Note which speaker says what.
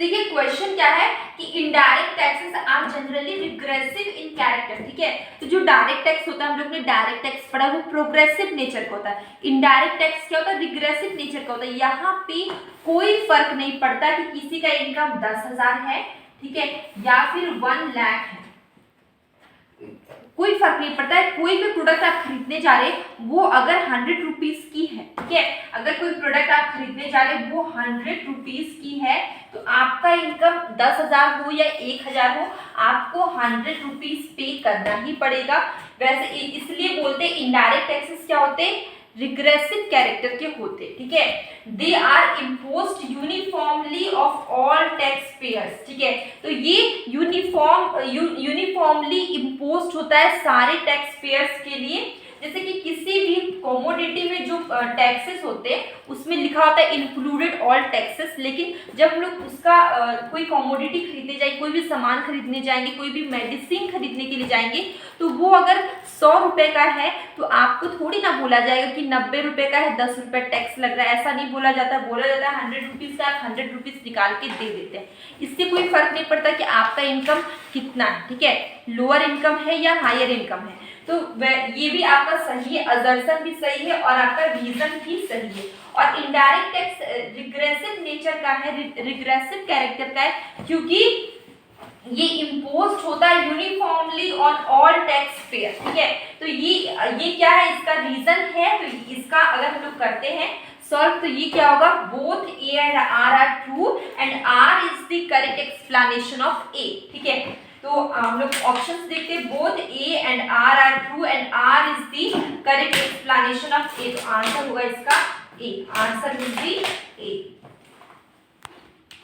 Speaker 1: देखिए क्वेश्चन क्या है कि indirect taxes are generally regressive in character, ठीक है। तो जो डायरेक्ट टैक्स होता है, हम लोग ने डायरेक्ट टैक्स पढ़ा, वो प्रोग्रेसिव नेचर का होता है। इनडायरेक्ट टैक्स क्या होता है? रिग्रेसिव नेचर का होता है। यहाँ पे कोई फर्क नहीं पड़ता कि किसी का इनकम 10,000 है, ठीक है, या फिर 1 लाख है, कोई फर्क नहीं पड़ता है। कोई भी प्रोडक्ट आप खरीदने जा रहे हैं वो अगर 100 रुपीज की है, ठीक है, अगर कोई प्रोडक्ट आप खरीदने जा रहे हैं वो 100 रुपीज की है, तो आपका इनकम 10,000 हो या 1,000 हो, आपको 100 रुपीज पे करना ही पड़ेगा। वैसे इसलिए बोलते हैं इनडायरेक्ट टैक्सेस क्या होते हैं? रिग्रेसिव कैरेक्टर के होते, ठीक है। They are imposed uniformly of all tax payers, ठीक है। तो ये यूनिफॉर्मली इम्पोज्ड होता है सारे टैक्स पेयर्स के लिए। जैसे कि किसी भी कमोडिटी में जो टैक्सेस होते हैं उसमें लिखा होता है इंक्लूडेड ऑल टैक्सेस, लेकिन जब हम लोग उसका कोई कमोडिटी खरीदने जाएंगे, कोई भी सामान खरीदने जाएंगे, कोई भी मेडिसिन खरीदने के लिए जाएंगे, तो वो अगर 100 रुपए का है तो आपको थोड़ी ना बोला जाएगा कि 90 रुपए का है, 10 रुपए टैक्स लग रहा है, ऐसा नहीं बोला जाता। बोला जाता है 100 रुपीज का, आप 100 रुपीज निकाल के दे देते हैं। इससे कोई फर्क नहीं पड़ता कि आपका इनकम कितना है, ठीक है, लोअर इनकम है या हायर इनकम है। तो ये भी आपका सही है, असर्शन भी सही है और आपका रीजन भी सही है। और इनडायरेक्ट टैक्स रिग्रेसिव नेचर का है, रिग्रेसिव कैरेक्टर का है, क्योंकि ये इम्पोज्ड होता है uniformly on all tax payer, ठीक है। तो ये क्या है? इसका रीजन है। तो इसका अगर हम लोग करते हैं सॉल्व, तो ये क्या होगा? Both A and R are true and R is the correct explanation of A, ठीक है। तो हम लोग ऑप्शंस देखते हैं, both A and R are true and R is the correct explanation of A. तो आंसर होगा इसका A, answer is the A.